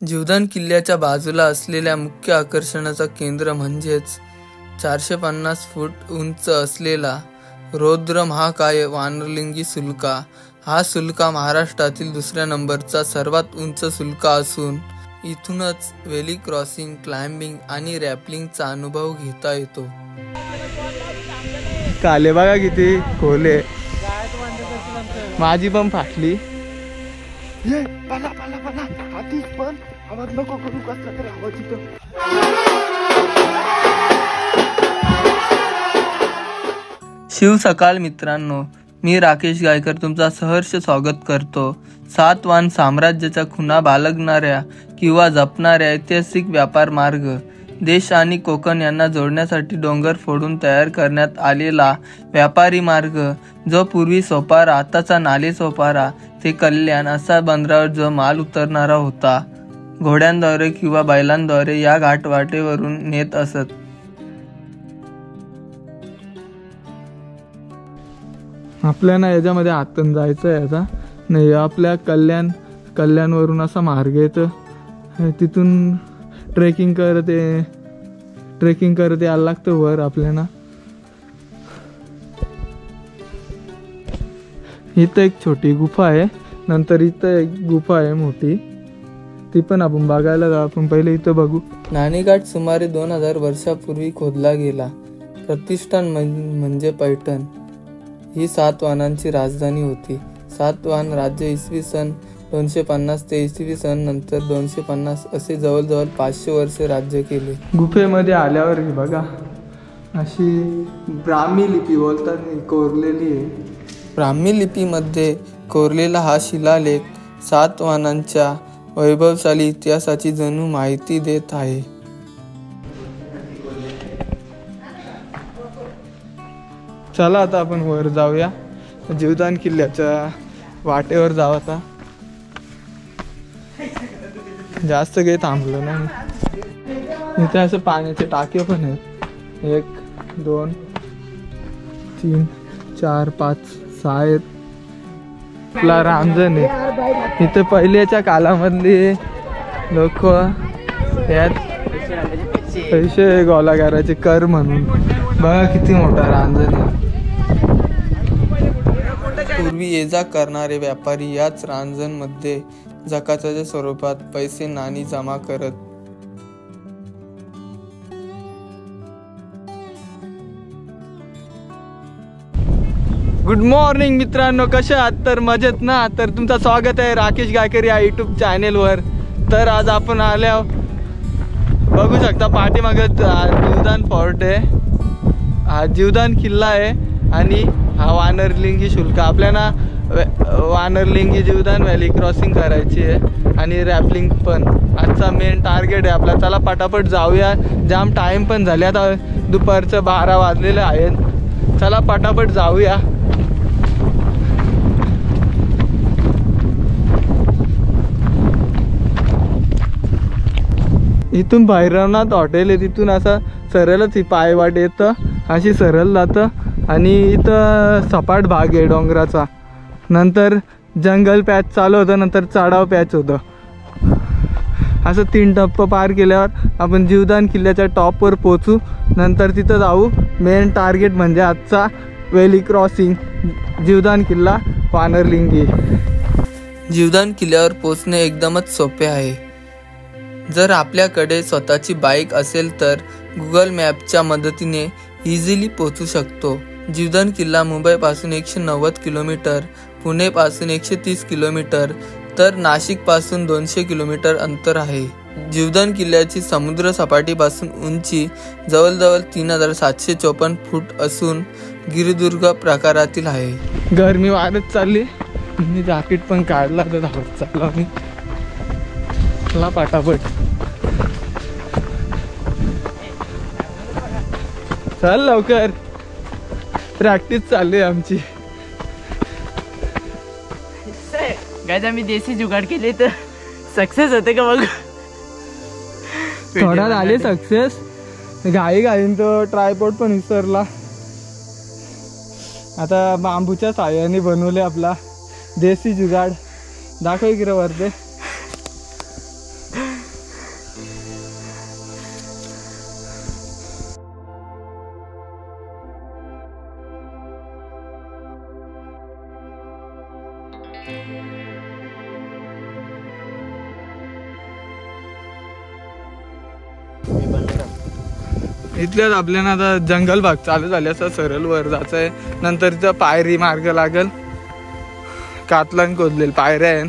जीवदान किल्ल्याच्या बाजूला असलेल्या मुख्य आकर्षणाचा केंद्र म्हणजेच 450 फूट उंच असलेला रौद्र महाकाय वानरलिंगी सुलका। हा सुलका महाराष्ट्रातील दुसऱ्या नंबरचा सर्वात उंच सुलका असून इथूनच व्हॅली क्रॉसिंग, क्लाइम्बिंग आणि रॅपलिंगचा अनुभव घेता येतो। काले बघा किती खोले, माझी पण फाटली। शिव सकाळ मित्रांनो, मी राकेश गायकर तुमचा सहर्ष स्वागत करतो। सातवाहन साम्राज्याच्या खुणा बाळगणाऱ्या किंवा जपणाऱ्या ऐतिहासिक व्यापार मार्ग, देश आणि कोकण यांना जोडण्यासाठी डोंगर फोडून तयार करण्यात आलेला व्यापारी मार्ग, जो पूर्वी सोपारा आताचा नाले सोपारा ते कल्याण असा बंदरावर जो माल उतरणारा होता, घोड्यांद्वारे किंवा बैलांद्वारे या घाटवाटेवरून नेत असत। आपल्याला याच्यामध्ये आतून जायचं आहे आता नाही, आपल्या कल्याणवरून असा मार्ग येतो, तिथून ट्रेकिंग करत यायला लागतं वर आपल्याला। इथं एक छोटी गुफा आहे, नंतर इथं एक गुफा आहे मोठी, ती पण आपण बघायला जाऊ। आपण पहिले इथं बघू। नाणेघाट सुमारे 2000 वर्षापूर्वी खोदला गेला। प्रतिष्ठान म्हणजे पैठण ही सातवाहनांची राजधानी होती। सातवाहन राज्य इसवी सन 250 ते इसवी सन नंतर 250 असे जवळजवळ 500 वर्ष राज्य केले। गुफेमध्ये आल्यावर ही बघा अशी ब्राह्मी लिपी बोलतात कोरलेली आहे। ब्राह्मी लिपीमध्ये कोरलेला हा शिलालेख सातवाहनांच्या वैभवशाली इतिहासाची जणू माहिती देत आहे। चला आता आपण वर जाऊया, जीवदान किल्ल्याच्या वाटेवर जाऊ। आता जास्त काही थांबलो नाही। इथे असं पाण्याचे टाके पण आहेत, 1 2 3 4 5 6 आहेत। आपला रांजण आहे इथे। पहिल्याच्या कालामधली लोक यात पैसे गोळा करायचे कर म्हणून। बघा किती मोठा रांजण आहे। पूर्वी ये जा करणारे व्यापारी याच रांजणमध्ये जकाच्या स्वरूपात पैसे नाणी जमा करत। गुड मॉर्निंग मित्रांनो, कशा आहात? तर मजेत ना? तर तुमचं स्वागत आहे राकेश गायकर या यूट्यूब चॅनेलवर। तर आज आपण आल्या, बघू शकता पाठीमागं जीवदान फोर्ट आहे, हा जीवदान किल्ला आहे आणि हा वानरलिंगी शुल्का। आपल्याला वानरलिंगी जीवदान व्हॅली क्रॉसिंग करायची आहे आणि रॅपलिंग पण आजचा मेन टार्गेट आहे आपला। चला पटापट जाऊया, जाम टाईम पण झाले, आता दुपारचं 12 वाजलेले आहेत। चला पटापट जाऊया। इथून भैरवनाथ हॉटेल आहे, तिथून असं सरळच ही पायवाट येतं, अशी सरळ जातं आणि इथं सपाट भाग आहे डोंगराचा। नंतर जंगल पॅच चालू होतं, नंतर चढाव पॅच होतं। असं 3 टप्पा पार केल्यावर आपण जीवदान किल्ल्याच्या टॉपवर पोचू। नंतर तिथं जाऊ, मेन टार्गेट म्हणजे आजचा व्हॅली क्रॉसिंग, जीवदान किल्ला वानरलिंगी। जीवदान किल्ल्यावर पोचणे एकदमच सोपे आहे। जर आपल्याकडे स्वतःची बाईक असेल तर गुगल मॅपच्या मदतीने इझिली पोहोचू शकतो। जीवदान किल्ला मुंबईपासून 190 किलोमीटर, पुणेपासून 130 किलोमीटर तर नाशिकपासून 200 किलोमीटर अंतर आहे। जीवदान किल्ल्याची समुद्र सपाटीपासून उंची जवळजवळ 3754 फूट असून गिरिदुर्ग प्रकारातील आहे। गरमी वाढत चालली, मी जॅकेट पण काढला तर धावत चाललो मी। चला पटापट चल लवकर, प्रॅक्टिस चालली आहे आमची। गाइस आम्ही देसी जुगाड केले तर सक्सेस होते का बघ। थोडा झाले सक्सेस, घाईन तो ट्रायपॉड पण विसरला। आता बांबूच्या साह्याने बनवले आपला देसी जुगाड। दाखव की रे वरते। इथल्याच आपल्याला आता जंगल भाग चालू झाले असं सरळ वर जायचं आहे. नंतर इथं पायरी मार्ग लागल, कातलान खोदलेली पायऱ्या आहे,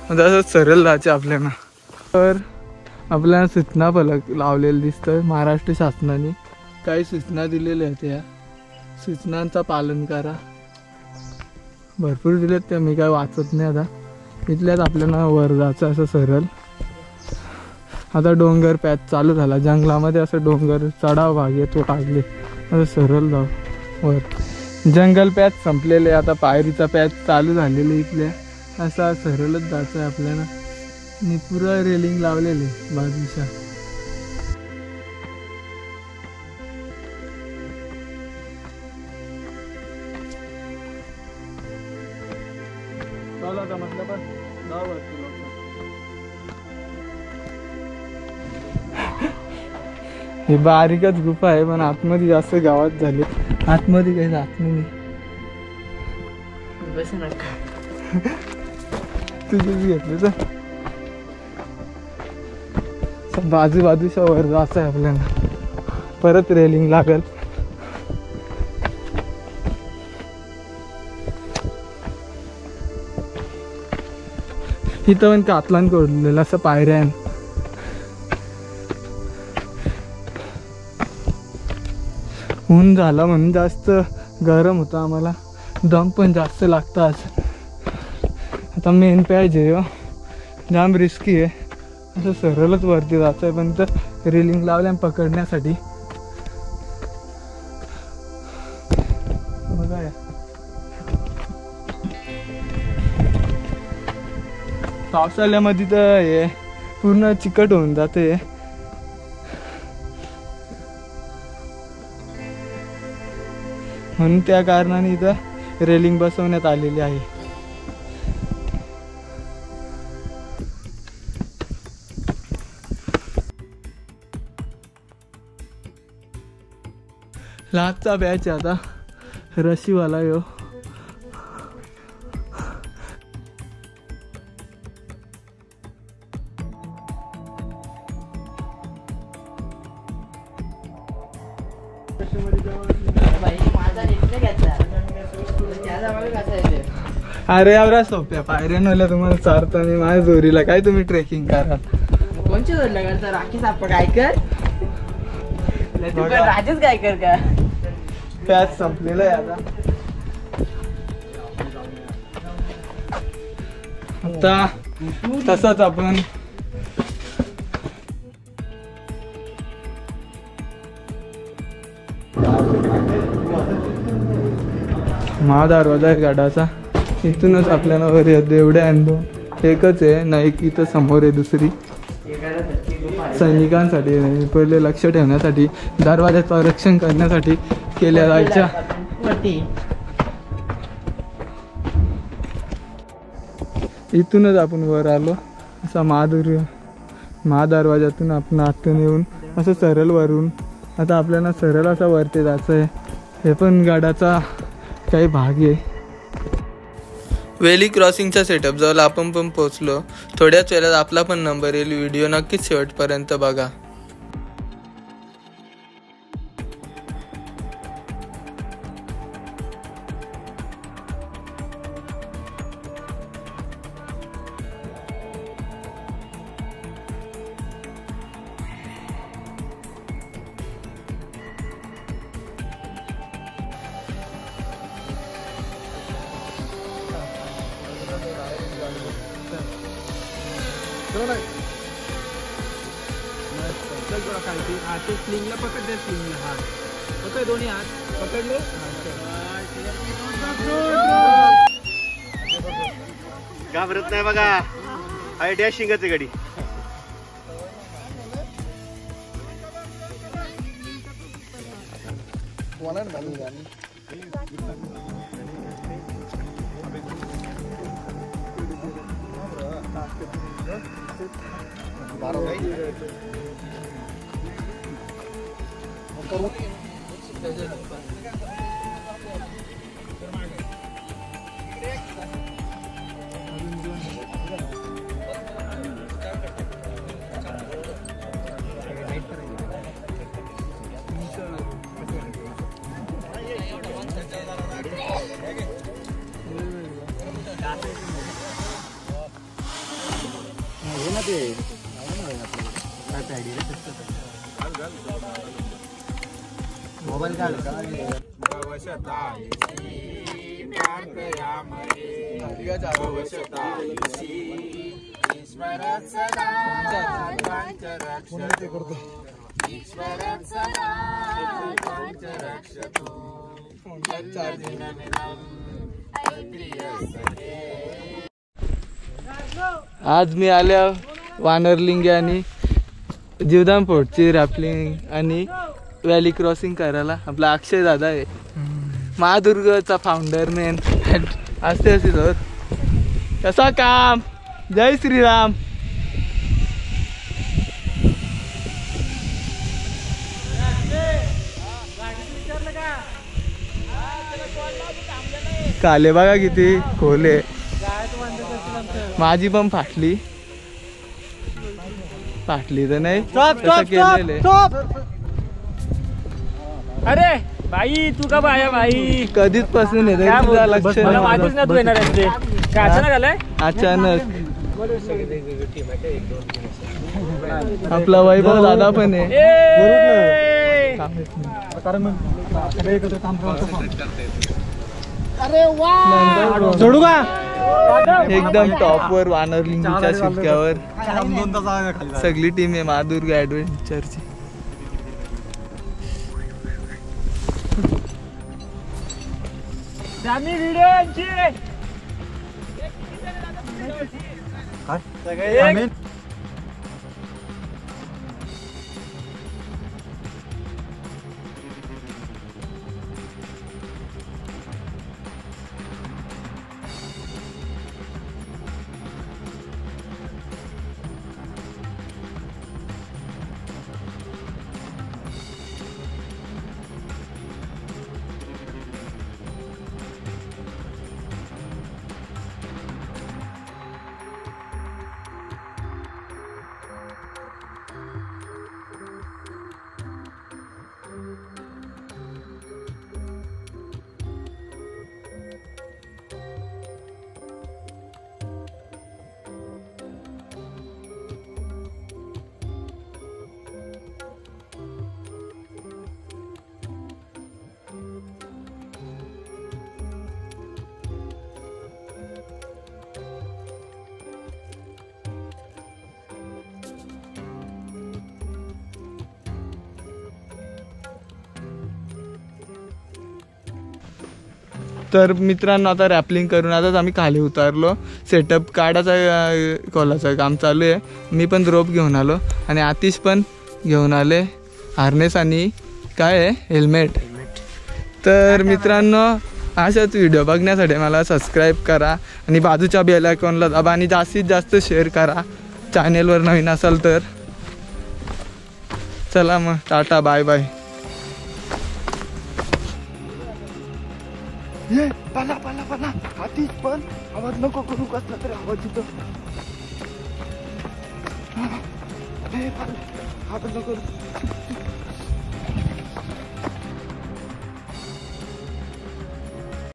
तसंच सरळ जायचे आपल्याला. तर आपल्याला सूचना फलक लावलेलं दिसतं महाराष्ट्र शासनाने. काही सूचना दिलेल्या आहेत, या सूचनांचं पालन करा. भरपूर दिलेत त्या, मी काय वाचत नाही आता. इथल्याच आपल्याला वर जायचं असं सरळ. आता डोंगर पॅच चालू झाला, जंगलामध्ये असं डोंगर चढाव भाग येतो लागले, असं सरळ जाऊ वर. जंगल पॅच संपलेले, आता पायरीचा पॅच चालू झालेले इथल्या. असा सरळच जायचं आहे आपल्याला. आणि पुरा रेलिंग लावलेले बाजूच्या. म्हटलं पण हे बारीकच गुफा आहे, पण आतमध्ये जास्त गावात झाले. आतमध्ये काही जात नाही. तुझीच घेतली तर बाजूच्या वर जायचं आहे आपल्याला. परत रेलिंग लागल. इथं पण कातलान कोरलेलं असं पायऱ्या आहे. ऊन झाला म्हणून जास्त गरम होतं आम्हाला, दम पण जास्त लागतं आज. आता मेन पाहिजे हो, जाम रिस्की आहे. असं सरळच वरती जायचं आहे, पण तर रेलिंग लावल्या पकडण्यासाठी. बघा या पावसाळ्यामध्ये तर हे पूर्ण चिकट होऊन जाते. म्हणून त्या कारणाने इथं रेलिंग बसवण्यात आलेली आहे. लास्टचा बॅच आता रशीवाला यो. अरे एवढ्या सोप्या पायऱ्या नवल्या तुम्हाला चारताना माझ्या जोरीला काय तुम्ही ट्रेकिंग कराल. कोणच्या जोडल्या करता राखी साप काय कर राजेच काय कर का पॅच संपलेलं आहे आता. तसंच आपण महादरवाजा आहे गाडाचा. इथूनच आपल्याला वर येते. एवढ्या अनुभव एकच आहे ना, एक इथं समोर आहे दुसरी. सैनिकांसाठी पहिले लक्ष ठेवण्यासाठी, दरवाजाचं रक्षण करण्यासाठी केल्या जायच्या. इथूनच आपण वर आलो. असा महादरवाजातून आपण आतून येऊन असं सरळ वरून आता आपल्याला सरळ असा वरती जायचं आहे. हे पण गाडाचा काही भाग आहे. वेली क्रॉसिंगच्या सेटअप जवळ आपण पण पोहोचलो. थोड्याच वेळात आपला पण नंबर येईल. व्हिडिओ नक्कीच शेवटपर्यंत बघा. घाबरत नाही बघा. हाय डॅशिंगच गाडी. मोबाईल काढ आज मी आल्या वानरलिंगी आणि जीवदान फोर्टची रॅपलिंग आणि व्हॅली क्रॉसिंग करायला. आपला अक्षय दादा आहे, महादुर्गचा फाउंडर मेन असते असे सर. कसा काम? जय श्रीराम. काले बघा किती खोले. माझी पण फाटली तर नाही केलेले. अरे भाई तू का आया भाई? कधीच पासून येत लक्ष अचानक. आपला वैभव दादा पण आहे. सोडू का? एकदम टॉपवर वानरलिंगीच्या शिक्क्यावर सगळी टीम आहे महादुर्ग ॲडव्हेंचरची. तर मित्रांनो आता रॅपलिंग करून आताच आम्ही खाली उतारलो. सेटअप काढायचा कॉलाचं काम चालू आहे. मी पण रोप घेऊन आलो आणि आतिश पण घेऊन आले हार्नेस आणि काय आहे हेल्मेट. तर मित्रांनो अशाच व्हिडिओ बघण्यासाठी मला सबस्क्राईब करा आणि बाजूच्या बेल आयकॉनला दाबा आणि जास्तीत जास्त शेअर करा चॅनेलवर नवीन असाल तर. चला मग टाटा बाय बाय. पाला पाला पाला हातीच पण आवाज नको करू. कसला तरी आवाज येतो. हात नको करू.